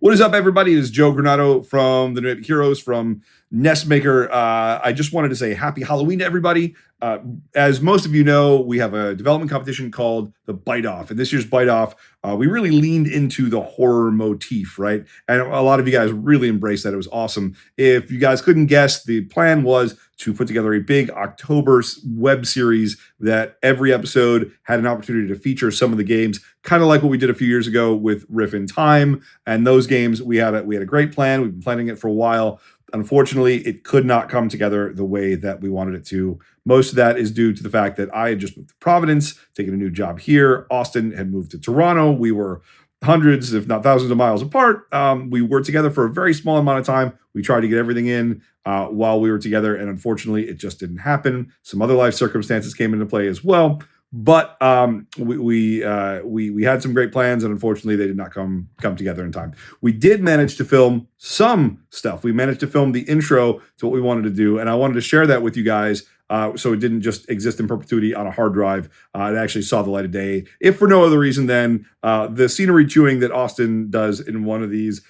What is up, everybody? It is Joe Granato from the New Epic Heroes from NESmaker. I just wanted to say happy Halloween to everybody. As most of you know, we have a development competition called the Byte-Off. And this year's Byte-Off, we really leaned into the horror motif, right? And a lot of you guys really embraced that. It was awesome. If you guys couldn't guess, the plan was to put together a big October web series that every episode had an opportunity to feature some of the games, kind of like what we did a few years ago with Riff in Time. And those games, we had a great plan. We've been planning it for a while. Unfortunately, it could not come together the way that we wanted it to. Most of that is due to the fact that I had just moved to Providence, taken a new job here. Austin had moved to Toronto. We were hundreds, if not thousands of miles apart. We were together for a very small amount of time. We tried to get everything in while we were together, and unfortunately, it just didn't happen. Some other life circumstances came into play as well. But we had some great plans, and unfortunately, they did not come together in time. We did manage to film some stuff. We managed to film the intro to what we wanted to do, and I wanted to share that with you guys so it didn't just exist in perpetuity on a hard drive. It actually saw the light of day, if for no other reason than the scenery chewing that Austin does in one of these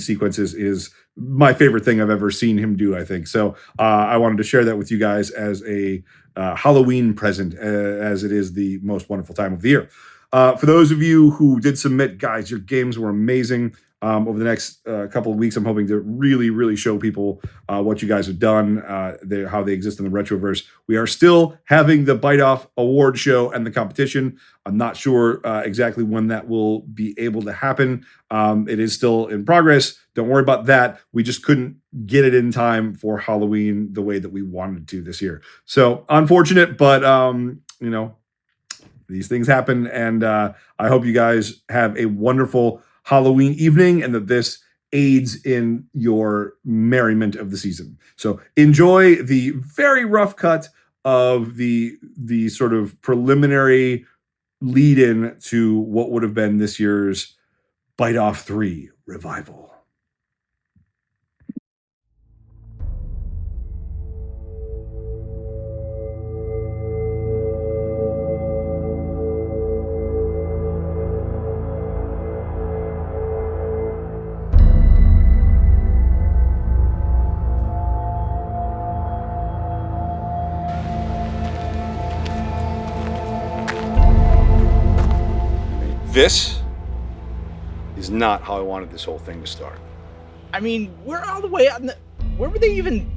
sequences is my favorite thing I've ever seen him do, I think. So I wanted to share that with you guys as a Halloween present, as it is the most wonderful time of the year. For those of you who did submit, guys, your games were amazing. Over the next couple of weeks, I'm hoping to really show people what you guys have done, how they exist in the Retroverse. We are still having the Byte-Off award show and the competition. I'm not sure exactly when that will be able to happen. It is still in progress. Don't worry about that. We just couldn't get it in time for Halloween the way that we wanted to this year. So unfortunate, but these things happen, and I hope you guys have a wonderful Halloween evening and that this aids in your merriment of the season. So enjoy the very rough cut of the sort of preliminary lead-in to what would have been this year's Byte-Off III revival. This is not how I wanted this whole thing to start. I mean, we're all the way on the... Where were they even...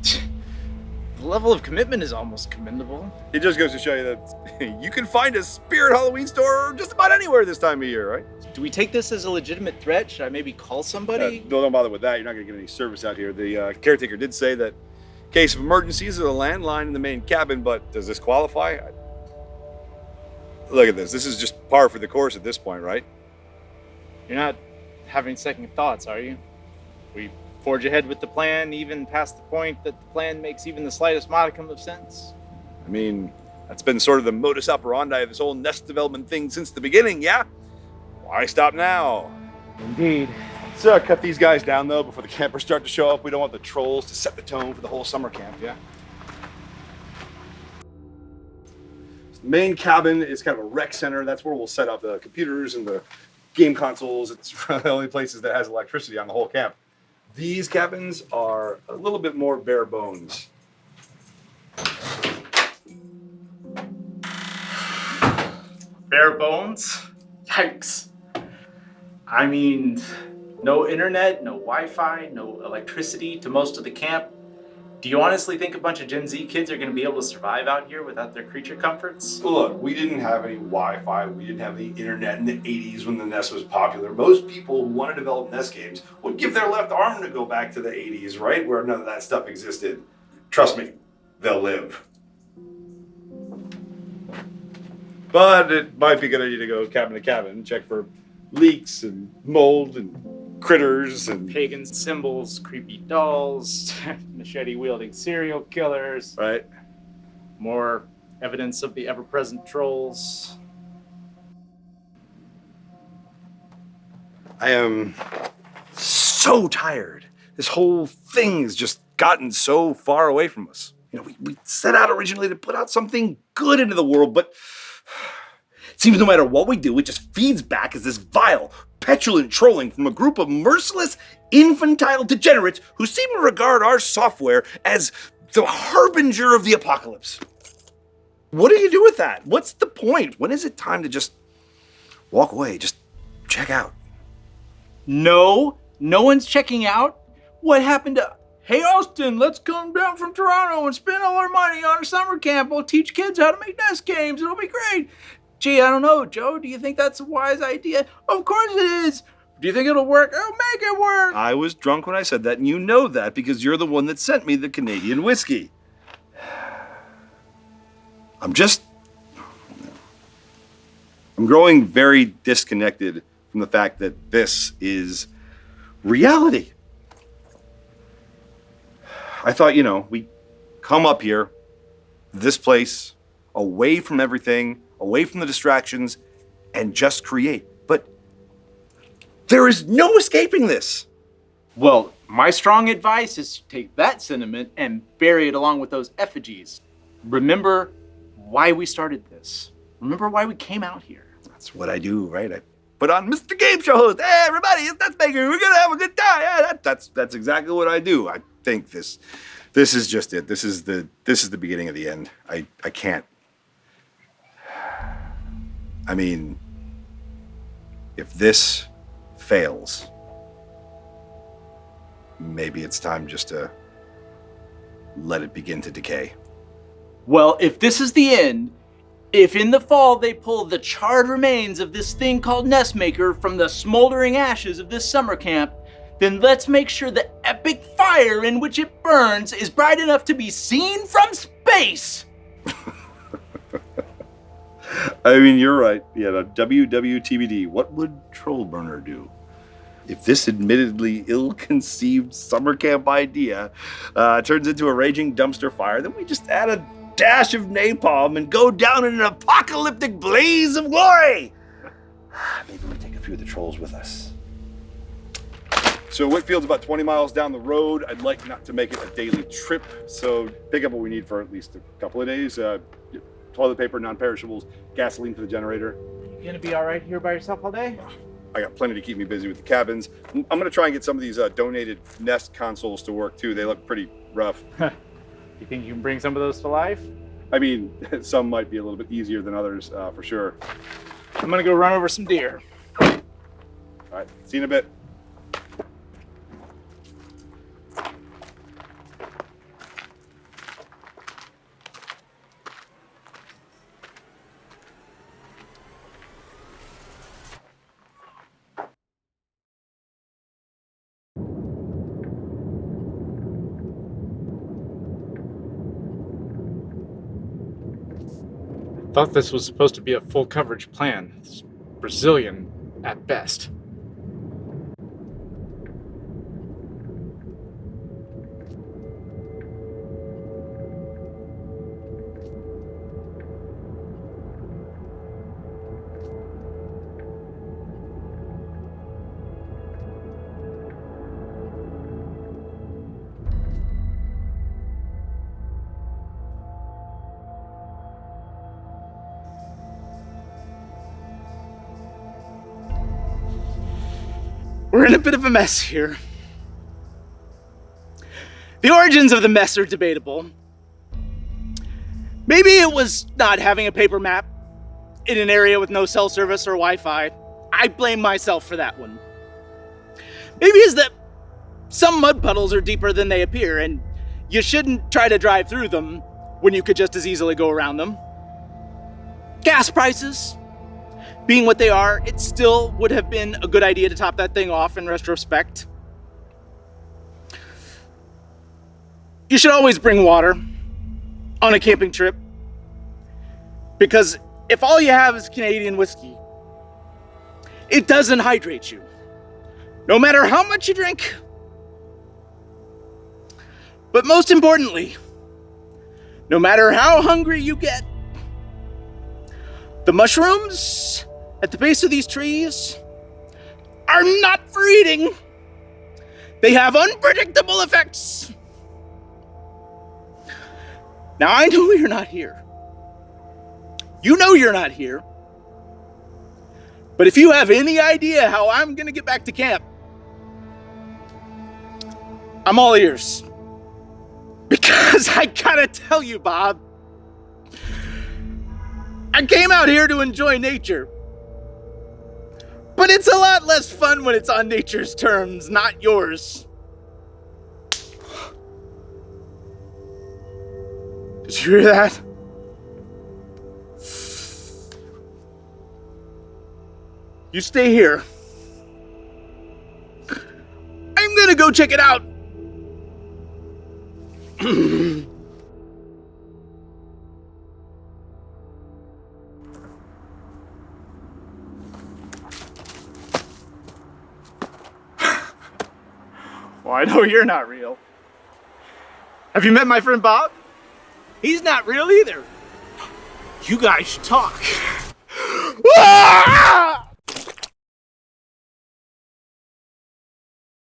The level of commitment is almost commendable. It just goes to show you that you can find a Spirit Halloween store just about anywhere this time of year, right? Do we take this as a legitimate threat? Should I maybe call somebody? Don't bother with that. You're not going to get any service out here. The caretaker did say that in case of emergencies, there's a landline in the main cabin, but does this qualify? Look at this. This is just par for the course at this point, right? You're not having second thoughts, are you? We forge ahead with the plan, even past the point that the plan makes even the slightest modicum of sense? I mean, that's been sort of the modus operandi of this whole nest development thing since the beginning, yeah? Why stop now? Indeed. So cut these guys down, though, before the campers start to show up. We don't want the trolls to set the tone for the whole summer camp, yeah? The main cabin is kind of a rec center. That's where we'll set up the computers and the game consoles. It's one of the only places that has electricity on the whole camp. These cabins are a little bit more bare bones. Bare bones? Yikes. I mean, no internet, no Wi-Fi, no electricity to most of the camp. Do you honestly think a bunch of Gen Z kids are going to be able to survive out here without their creature comforts? Look, we didn't have any Wi-Fi. We didn't have the internet in the 80s when the NES was popular. Most people who want to develop NES games would give their left arm to go back to the 80s, right? Where none of that stuff existed. Trust me, they'll live. But it might be a good idea to go cabin to cabin, check for leaks and mold and critters and pagan symbols, creepy dolls, machete-wielding serial killers. Right. More evidence of the ever-present trolls. I am so tired. This whole thing's just gotten so far away from us. You know, we set out originally to put out something good into the world, but Seems no matter what we do, it just feeds back as this vile, petulant trolling from a group of merciless, infantile degenerates who seem to regard our software as the harbinger of the apocalypse. What do you do with that? What's the point? When is it time to just walk away, just check out? No one's checking out. What happened to, hey Austin, let's come down from Toronto and spend all our money on a summer camp. We'll teach kids how to make NES games. It'll be great. Gee, I don't know, Joe, do you think that's a wise idea? Of course it is. Do you think it'll work? I'll make it work. I was drunk when I said that, and you know that because you're the one that sent me the Canadian whiskey. I'm growing very disconnected from the fact that this is reality. I thought, we come up here, this place, away from everything, away from the distractions, and just create. But there is no escaping this. Well, my strong advice is to take that sentiment and bury it along with those effigies. Remember why we started this. Remember why we came out here. That's what I do, right? I put on Mr. Game Show host. Hey, everybody, it's NESmaker. We're gonna have a good time. Yeah, that's exactly what I do. I think this is just it. This is the beginning of the end. I can't. I mean, if this fails, maybe it's time just to let it begin to decay. Well, if this is the end, if in the fall they pull the charred remains of this thing called NESmaker from the smoldering ashes of this summer camp, then let's make sure the epic fire in which it burns is bright enough to be seen from space. I mean, you're right. Yeah, the WWTBD. What would Trollburner do? If this admittedly ill-conceived summer camp idea turns into a raging dumpster fire, then we just add a dash of napalm and go down in an apocalyptic blaze of glory. Maybe we take a few of the trolls with us. So Whitfield's about 20 miles down the road. I'd like not to make it a daily trip, so pick up what we need for at least a couple of days. Toilet paper, non-perishables, gasoline for the generator. You gonna be all right here by yourself all day? I got plenty to keep me busy with the cabins. I'm gonna try and get some of these donated Nest consoles to work too. They look pretty rough. You think you can bring some of those to life? I mean, some might be a little bit easier than others, for sure. I'm gonna go run over some deer. All right, see you in a bit. Thought this was supposed to be a full coverage plan. It's Brazilian at best. We're in a bit of a mess here. The origins of the mess are debatable. Maybe it was not having a paper map in an area with no cell service or Wi-Fi. I blame myself for that one. Maybe it's that some mud puddles are deeper than they appear, and you shouldn't try to drive through them when you could just as easily go around them. Gas prices being what they are, it still would have been a good idea to top that thing off in retrospect. You should always bring water on a camping trip, because if all you have is Canadian whiskey, it doesn't hydrate you, no matter how much you drink. But most importantly, no matter how hungry you get, the mushrooms at the base of these trees are not for eating. They have unpredictable effects. Now, I know you're not here. You know you're not here. But if you have any idea how I'm gonna get back to camp, I'm all ears. Because I gotta tell you, Bob, I came out here to enjoy nature. But it's a lot less fun when it's on nature's terms, not yours. Did you hear that? You stay here. I'm gonna go check it out. Well, I know you're not real. Have you met my friend Bob? He's not real either. You guys should talk. Ah!